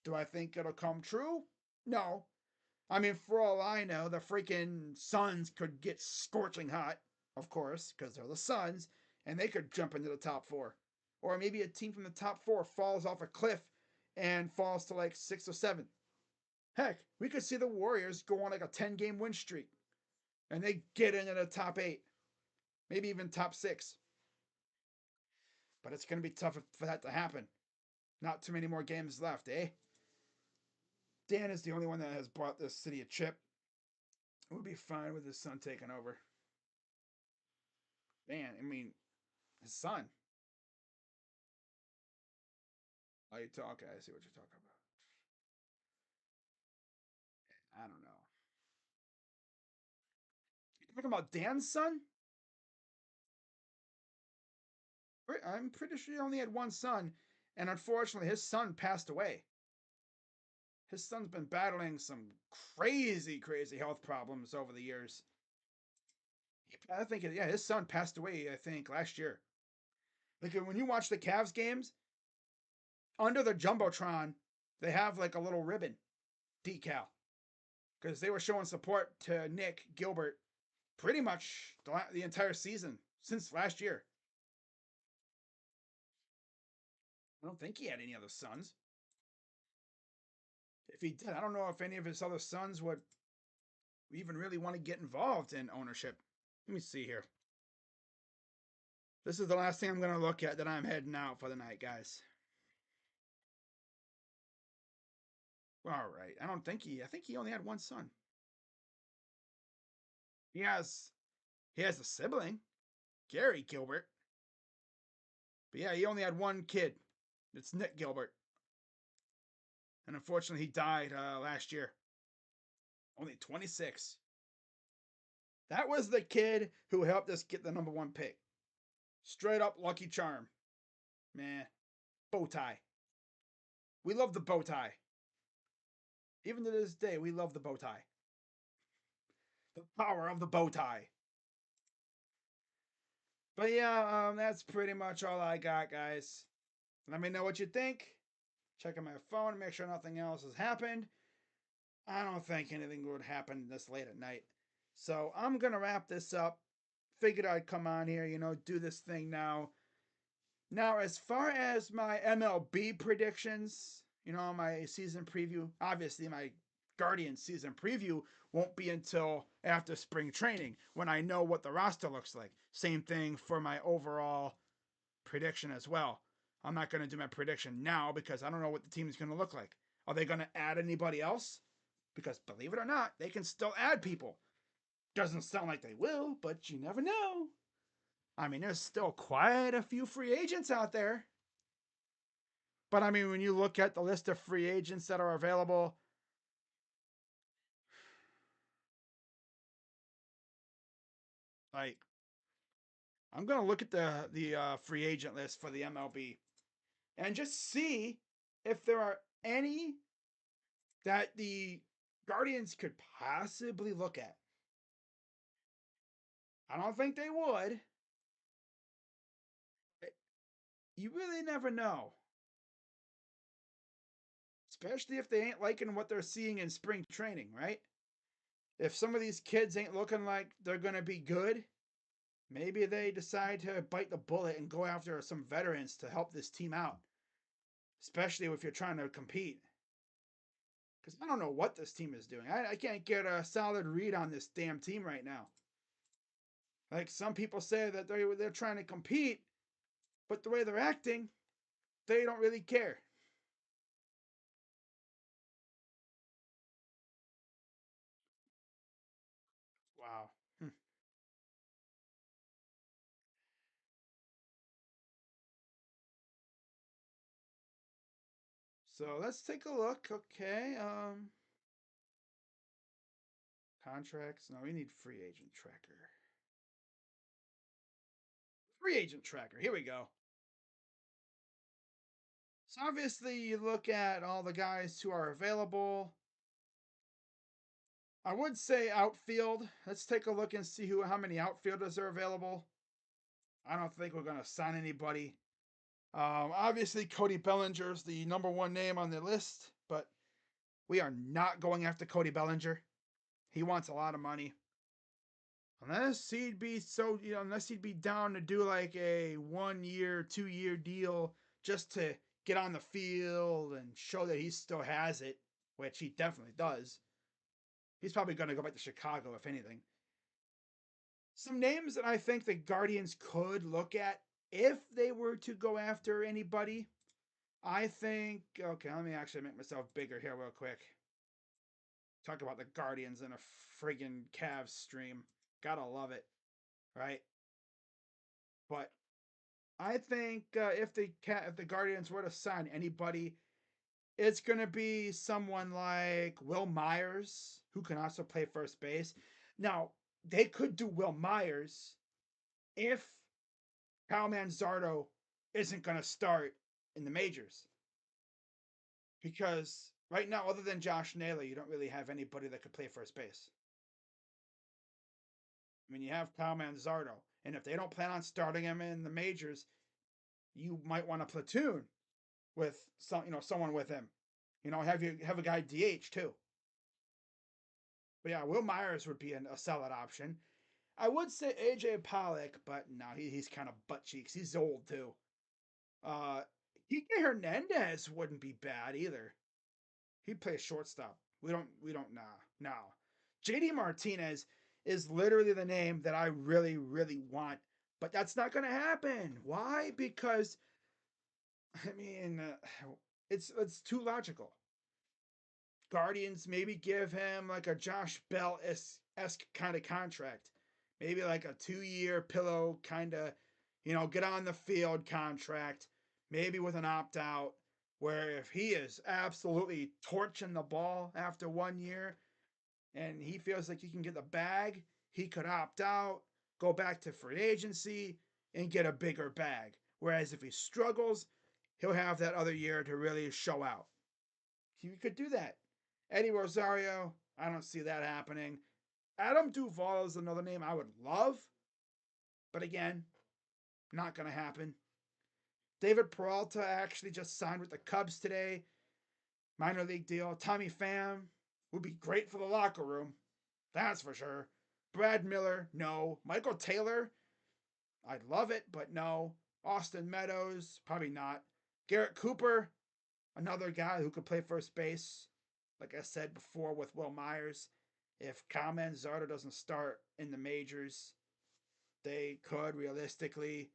Do I think it'll come true? No. I mean, for all I know, the freaking Suns could get scorching hot, of course, because they're the Suns, and they could jump into the top four. Or maybe a team from the top four falls off a cliff and falls to like 6 or 7. Heck, we could see the Warriors go on like a 10-game win streak and they get into the top 8, maybe even top 6. But it's going to be tough for that to happen. Not too many more games left, eh? Dan is the only one that has bought this city a chip. It would be fine with his son taking over. Man, I mean, his son. Oh, you talk? Okay, I see what you're talking about. I don't know. You talking about Dan's son? I'm pretty sure he only had one son, and unfortunately, his son passed away. His son's been battling some crazy, crazy health problems over the years. I think, yeah, his son passed away, I think, last year. Like when you watch the Cavs games, under the Jumbotron, they have like a little ribbon decal because they were showing support to Nick Gilbert pretty much the entire season since last year. I don't think he had any other sons. If he did, I don't know if any of his other sons would even really want to get involved in ownership. Let me see here. This is the last thing I'm going to look at that I'm heading out for the night, guys. All right. I think he only had one son. He has a sibling, Gary Gilbert. But yeah, he only had one kid. It's Nick Gilbert. And unfortunately, he died last year. Only 26. That was the kid who helped us get the #1 pick. Straight up lucky charm. Man, bow tie. We love the bow tie. Even to this day, we love the bow tie. The power of the bow tie. But yeah, that's pretty much all I got, guys. Let me know what you think. Checking my phone to make sure nothing else has happened. I don't think anything would happen this late at night. So I'm going to wrap this up. Figured I'd come on here, do this thing now. Now, as far as my MLB predictions, my season preview, obviously my Guardians season preview won't be until after spring training when I know what the roster looks like. Same thing for my overall prediction as well. I'm not going to do my prediction now because I don't know what the team is going to look like. Are they going to add anybody else? Because believe it or not, they can still add people. Doesn't sound like they will, but you never know. I mean, there's still quite a few free agents out there. But I mean, when you look at the list of free agents that are available, like I'm gonna look at the free agent list for the MLB and just see if there are any that the Guardians could possibly look at. I don't think they would. You really never know. Especially if they ain't liking what they're seeing in spring training, right? If some of these kids ain't looking like they're going to be good, maybe they decide to bite the bullet and go after some veterans to help this team out, especially if you're trying to compete. Because I don't know what this team is doing. I can't get a solid read on this damn team right now. Like some people say that they're trying to compete, but the way they're acting, they don't really care. Wow. So let's take a look. Okay. Contracts. No, we need free agent tracker. Free agent tracker. Here we go. So obviously you look at all the guys who are available. I would say outfield. Let's take a look and see how many outfielders are available. I don't think we're gonna sign anybody. Obviously, Cody Bellinger's the number one name on the list, but we are not going after Cody Bellinger. He wants a lot of money. Unless he'd be unless he'd be down to do like a 1 year, 2 year deal just to get on the field and show that he still has it, which he definitely does. He's probably going to go back to Chicago, if anything. Some names that I think the Guardians could look at if they were to go after anybody. I think, okay, let me actually make myself bigger here, real quick. Talk about the Guardians in a friggin' Cavs stream. Gotta love it, right? But I think if the Guardians were to sign anybody, it's gonna be someone like Will Myers, who can also play first base. Now they could do Will Myers if Kyle Manzardo isn't gonna start in the majors, because right now, other than Josh Naylor, you don't really have anybody that could play first base. I mean, you have Kyle Manzardo, and if they don't plan on starting him in the majors, you might want to platoon with someone with him. Have a guy DH too. But yeah, Will Myers would be a solid option. I would say AJ Pollock, but no, he's kind of butt cheeks. He's old too. Uh, Kike Hernandez wouldn't be bad either. He'd play shortstop. We don't nah. JD Martinez is literally the name that I really, really want, but that's not gonna happen. Why? Because I mean, it's too logical. Guardians maybe give him like a Josh Bell esque kind of contract, maybe like a 2 year pillow kind of, get on the field contract, maybe with an opt out, where if he is absolutely torching the ball after 1 year and he feels like he can get the bag, he could opt out, go back to free agency, and get a bigger bag. Whereas if he struggles, he'll have that other year to really show out. He could do that. Eddie Rosario, I don't see that happening. Adam Duvall is another name I would love, but again, not going to happen. David Peralta actually just signed with the Cubs today. Minor league deal. Tommy Pham would be great for the locker room. That's for sure. Brad Miller, no. Michael Taylor, I'd love it, but no. Austin Meadows, probably not. Garrett Cooper, another guy who could play first base. Like I said before with Will Myers, if Kyle Manzardo doesn't start in the majors, they could realistically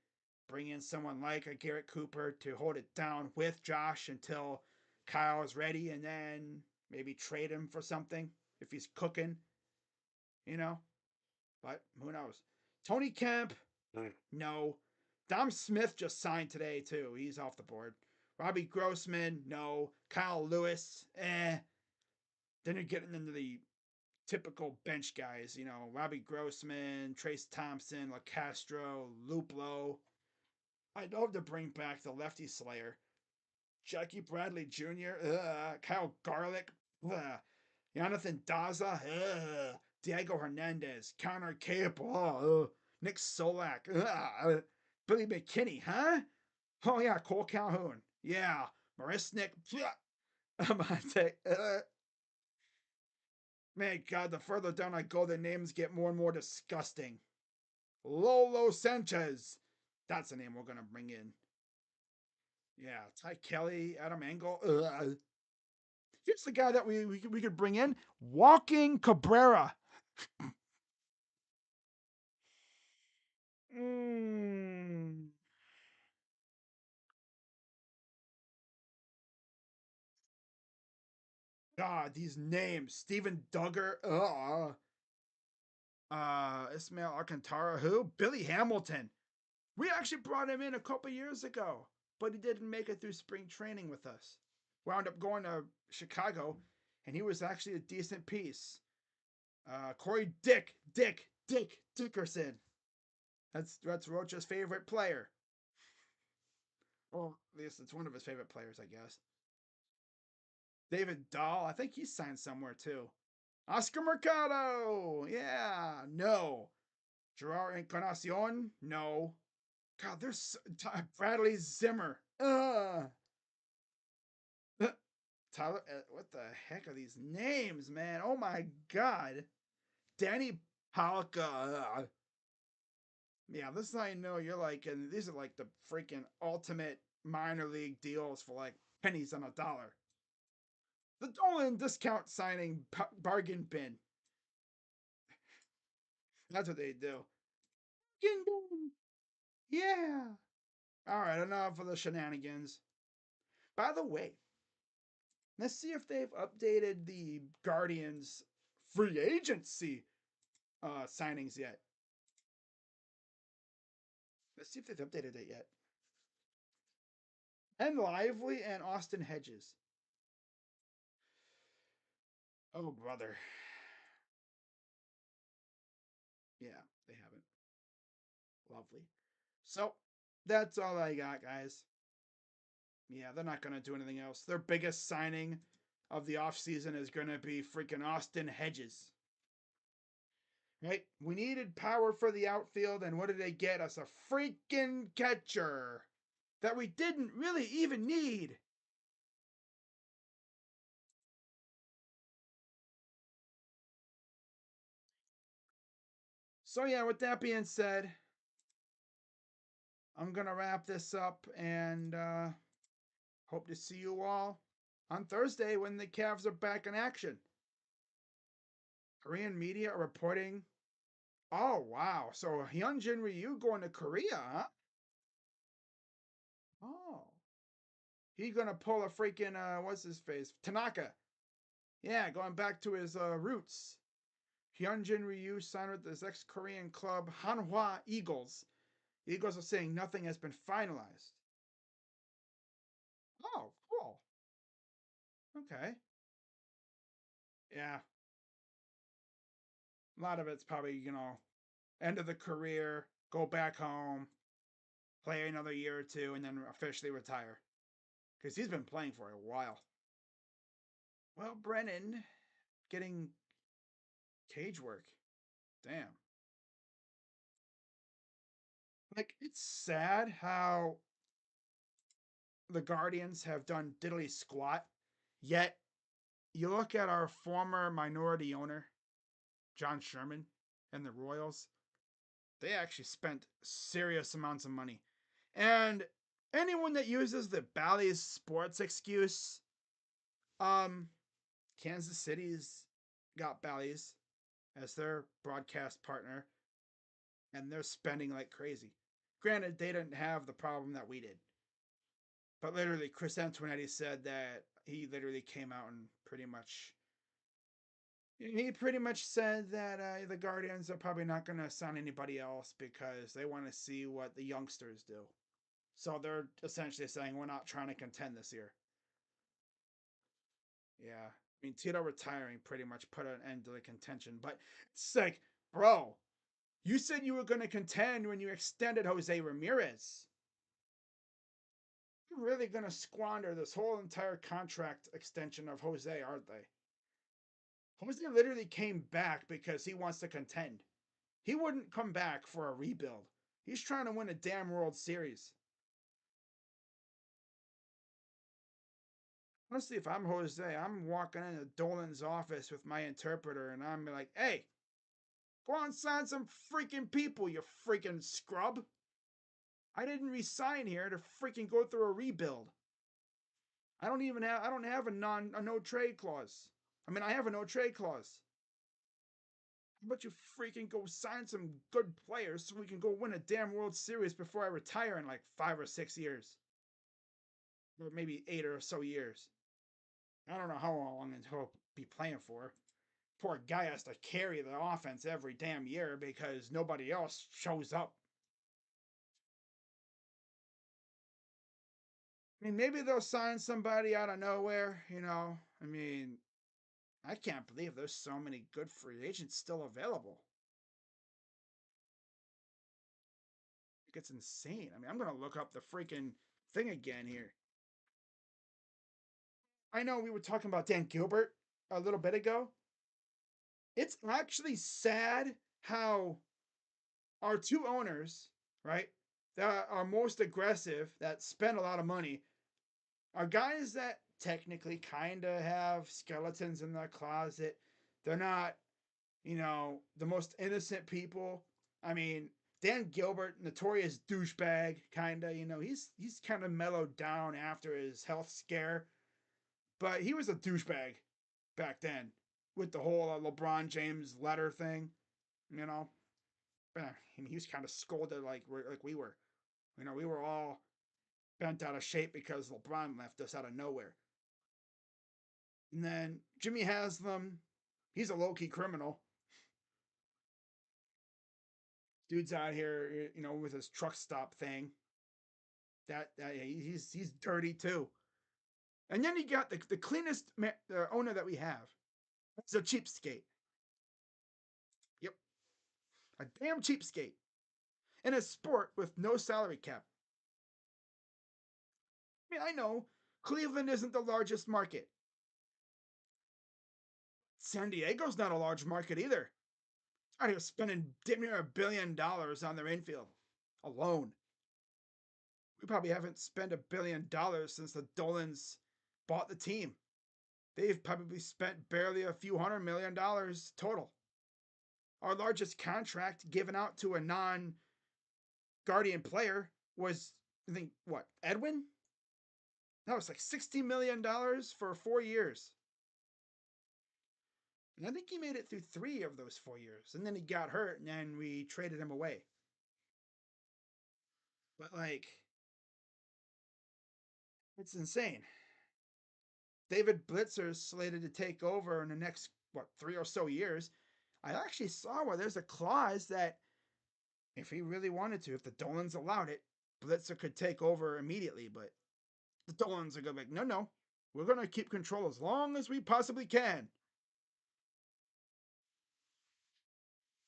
bring in someone like a Garrett Cooper to hold it down with Josh until Kyle is ready, and then maybe trade him for something if he's cooking, you know. But who knows? Tony Kemp, no. Dom Smith just signed today too. He's off the board. Robbie Grossman, no. Kyle Lewis, eh. Then you're getting into the typical bench guys, Robbie Grossman, Trace Thompson, LaCastro, Luplo. I'd love to bring back the lefty slayer. Jackie Bradley Jr., Kyle Garlick, Jonathan Daza, Diego Hernandez, Connor Capel, Nick Solak, Billy McKinney, huh? Oh yeah, Cole Calhoun, yeah, Marisnik, Amante, man, God, the further down I go, the names get more and more disgusting. Lolo Sanchez. That's the name we're going to bring in. Yeah, Ty Kelly, Adam Engel. Here's the guy that we could bring in, Walking Cabrera. mm. God, these names. Steven Duggar. Ismail Alcantara. Who? Billy Hamilton. We actually brought him in a couple years ago, but he didn't make it through spring training with us. Wound up going to Chicago, and he was actually a decent piece. Corey Dickerson. That's Rocha's favorite player. Well, at least it's one of his favorite players, I guess. David Dahl, I think he's signed somewhere too. Oscar Mercado, yeah, no. Gerard Encarnacion, no. God, there's Bradley Zimmer. Uh, Tyler, what the heck are these names, man? Oh my god. Danny Palka. Yeah, this is how you know you're like, and these are like the freaking ultimate minor league deals for like pennies on a dollar. The Dolan discount signing bargain bin. That's what they do. Bargain bin. Yeah. All right, enough of the shenanigans. By the way, let's see if they've updated the Guardians free agency signings yet. Let's see if they've updated it yet. And Lively and Austin Hedges. Oh, brother. Yeah, they haven't. Lovely. So, that's all I got, guys. Yeah, they're not going to do anything else. Their biggest signing of the offseason is going to be freaking Austin Hedges. Right? We needed power for the outfield, and what did they get us? A freaking catcher that we didn't really even need. So, yeah, with that being said, I'm going to wrap this up and hope to see you all on Thursday when the Cavs are back in action. Korean media are reporting. Oh, wow. So Hyunjin Ryu going to Korea, huh? Oh. He gonna pull a freaking what's his face? Tanaka. Yeah, going back to his roots. Hyunjin Ryu signed with his ex-Korean club Hanwha Eagles. The Eagles are saying nothing has been finalized. Oh, cool. Okay. Yeah. A lot of it's probably, end of the career, go back home, play another year or two, and then officially retire. Because he's been playing for a while. Well, Brennan getting cage work. Damn. Like, it's sad how the Guardians have done diddly squat, yet you look at our former minority owner, John Sherman, and the Royals, they actually spent serious amounts of money. And anyone that uses the Bally's sports excuse, um, Kansas City's got Bally's as their broadcast partner, and they're spending like crazy. Granted, they didn't have the problem that we did. But literally, Chris Antonetti said that he literally came out and pretty much said that the Guardians are probably not going to sign anybody else because they want to see what the youngsters do. So they're essentially saying we're not trying to contend this year. Yeah, I mean Tito retiring pretty much put an end to the contention. But it's like, bro, you said you were going to contend when you extended Jose Ramirez. You're really going to squander this whole entire contract extension of Jose, aren't they? Jose literally came back because he wants to contend. He wouldn't come back for a rebuild. He's trying to win a damn World Series. Honestly, if I'm Jose, I'm walking into Dolan's office with my interpreter and I'm like, hey, go on and sign some freaking people, you freaking scrub. I didn't resign here to freaking go through a rebuild. I don't have a no trade clause. I mean, I have a no trade clause. How about you freaking go sign some good players so we can go win a damn World Series before I retire in like 5 or 6 years? Or maybe 8 or so years. I don't know how long he'll be playing for. Poor guy has to carry the offense every damn year because nobody else shows up. I mean, maybe they'll sign somebody out of nowhere. I mean, I can't believe there's so many good free agents still available. It's insane. I mean, I'm going to look up the freaking thing again here. I know we were talking about Dan Gilbert a little bit ago. It's actually sad how our two owners, right? that are most aggressive, that spend a lot of money, are guys that technically kind of have skeletons in their closet. They're not, the most innocent people. I mean, Dan Gilbert, notorious douchebag, kind of, he's kind of mellowed down after his health scare, but he was a douchebag back then with the whole LeBron James letter thing, you know. I mean, he was kind of scolded like we were. We were all bent out of shape because LeBron left us out of nowhere. And then Jimmy Haslam, he's a low key criminal. Dude's out here, with his truck stop thing. That he's dirty too. And then you got the cleanest owner that we have. It's a cheapskate. Yep, a damn cheapskate in a sport with no salary cap. I mean, I know Cleveland isn't the largest market. San Diego's not a large market either. Out here spending damn near $1 billion on their infield alone. We probably haven't spent $1 billion since the Dolans bought the team. They've probably spent barely a few $100 million total. Our largest contract given out to a non Guardian player was, I think, what, Edwin? That was like $60 million for 4 years. And I think he made it through 3 of those 4 years. And then he got hurt, and then we traded him away. But, it's insane. David Blitzer's slated to take over in the next, 3 or so years. I actually saw where there's a clause that if he really wanted to, if the Dolans allowed it, Blitzer could take over immediately. But the Dolans are going to be like, no, no, we're going to keep control as long as we possibly can.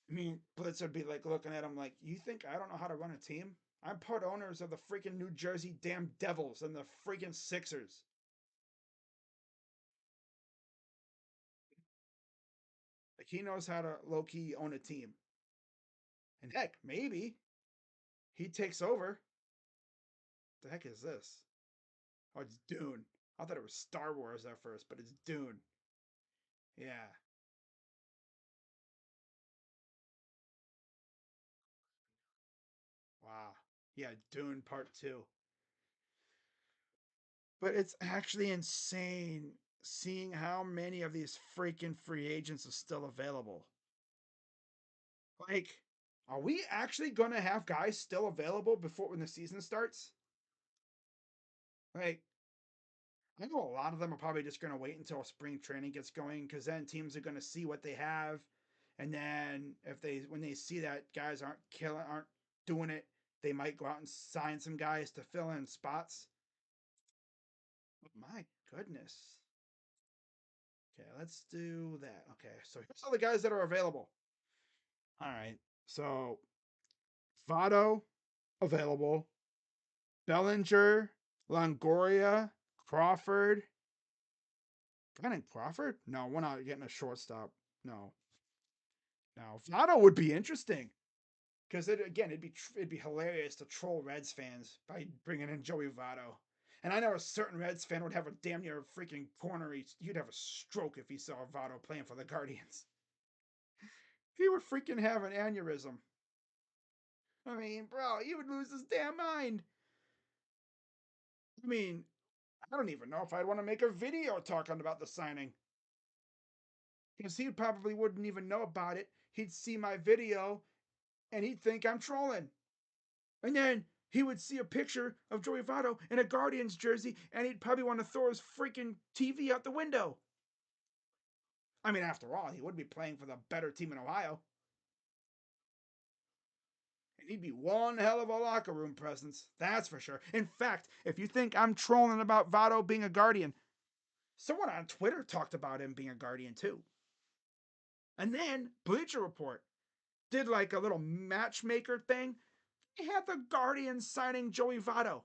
I mean, Blitzer would be like looking at him like, you think I don't know how to run a team? I'm part owners of the freaking New Jersey damn Devils and the freaking Sixers. Like, he knows how to low key own a team. And heck, maybe he takes over. What the heck is this? Oh, it's Dune. I thought it was Star Wars at first, but it's Dune. Yeah. Wow. Yeah, Dune Part 2. But it's actually insane seeing how many of these freaking free agents are still available. Like, are we actually going to have guys still available before when the season starts? Like, I know a lot of them are probably just going to wait until spring training gets going because then teams are going to see what they have, and then if they when they see that guys aren't doing it, they might go out and sign some guys to fill in spots. But my goodness. Okay, let's do that. Okay, so here's all the guys that are available. All right, so Votto available, Bellinger, Longoria, Crawford. Brandon Crawford? No, we're not getting a shortstop. No, no. Votto would be interesting because it'd be hilarious to troll Reds fans by bringing in Joey Votto. And I know a certain Reds fan would have a damn near freaking corner. He'd have a stroke if he saw Votto playing for the Guardians. He would freaking have an aneurysm. I mean, bro, he would lose his damn mind. I mean, I don't even know if I'd want to make a video talking about the signing. Because he probably wouldn't even know about it. He'd see my video and he'd think I'm trolling. And then he would see a picture of Joey Votto in a Guardians jersey and he'd probably want to throw his freaking TV out the window. I mean, after all, he would be playing for the better team in Ohio. And he'd be one hell of a locker room presence, that's for sure. In fact, if you think I'm trolling about Votto being a Guardian, someone on Twitter talked about him being a Guardian too. And then Bleacher Report did like a little matchmaker thing. They had the Guardians signing Joey Votto.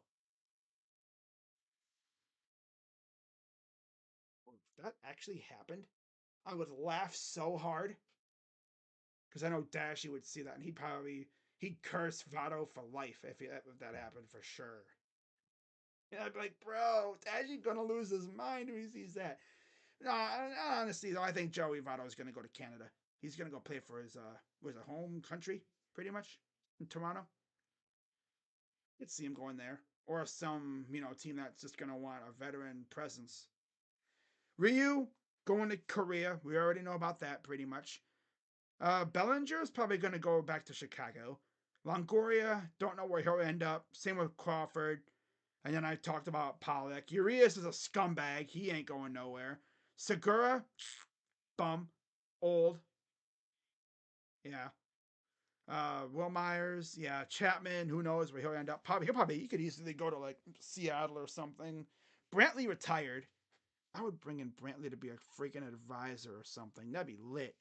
If that actually happened, I would laugh so hard because I know Dashy would see that and he'd probably He'd curse Votto for life if that happened for sure. And I'd be like, bro, Taggy gonna lose his mind when he sees that. No, honestly though, I think Joey Votto is gonna go to Canada. He's gonna go play for his home country, pretty much in Toronto. You'd see him going there, or some team that's just gonna want a veteran presence. Ryu going to Korea. We already know about that pretty much. Bellinger is probably going to go back to Chicago. Longoria, don't know where he'll end up. Same with Crawford. And then I talked about Pollock. Urias is a scumbag. He ain't going nowhere. Segura, bum. Old. Yeah. Will Myers, yeah. Chapman, who knows where he'll end up. He could easily go to like Seattle or something. Brantley retired. I would bring in Brantley to be a freaking advisor or something. That'd be lit.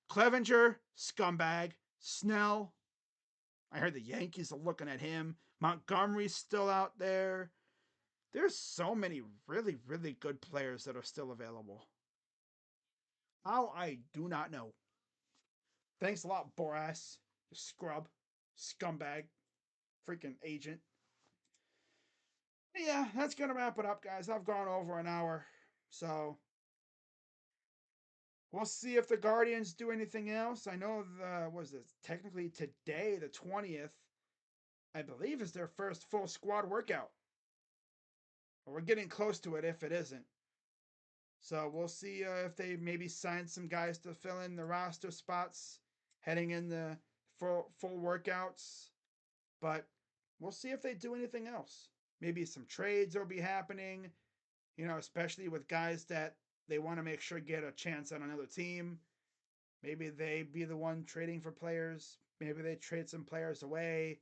Clevenger, scumbag. Snell, I heard the Yankees are looking at him. Montgomery's still out there. There's so many really, really good players that are still available. How, I do not know. Thanks a lot, Boras. Scrub. Scumbag. Freaking agent. Yeah, that's going to wrap it up, guys. I've gone over an hour. So we'll see if the Guardians do anything else. I know was this technically today, the 20th, I believe is their first full squad workout. Well, we're getting close to it if it isn't. So we'll see if they maybe sign some guys to fill in the roster spots heading in the full workouts. But we'll see if they do anything else. Maybe some trades will be happening, especially with guys that they want to make sure get a chance on another team. Maybe they be the one trading for players. Maybe they trade some players away.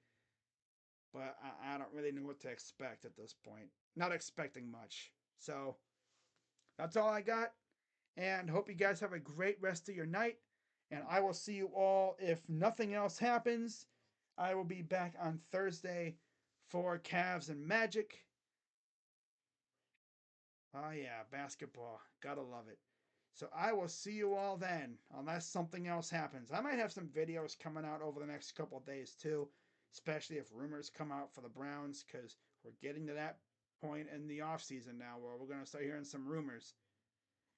But I don't really know what to expect at this point. Not expecting much. So that's all I got. And hope you guys have a great rest of your night. And I will see you all if nothing else happens. I will be back on Thursday for Cavs and Magic. Oh, yeah, basketball. Gotta love it. So I will see you all then, unless something else happens. I might have some videos coming out over the next couple days too, especially if rumors come out for the Browns, because we're getting to that point in the offseason now where we're going to start hearing some rumors.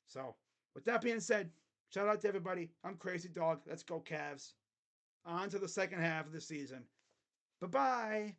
So, with that being said, shout out to everybody. I'm Crazy Dog. Let's go, Cavs. On to the second half of the season. Bye bye.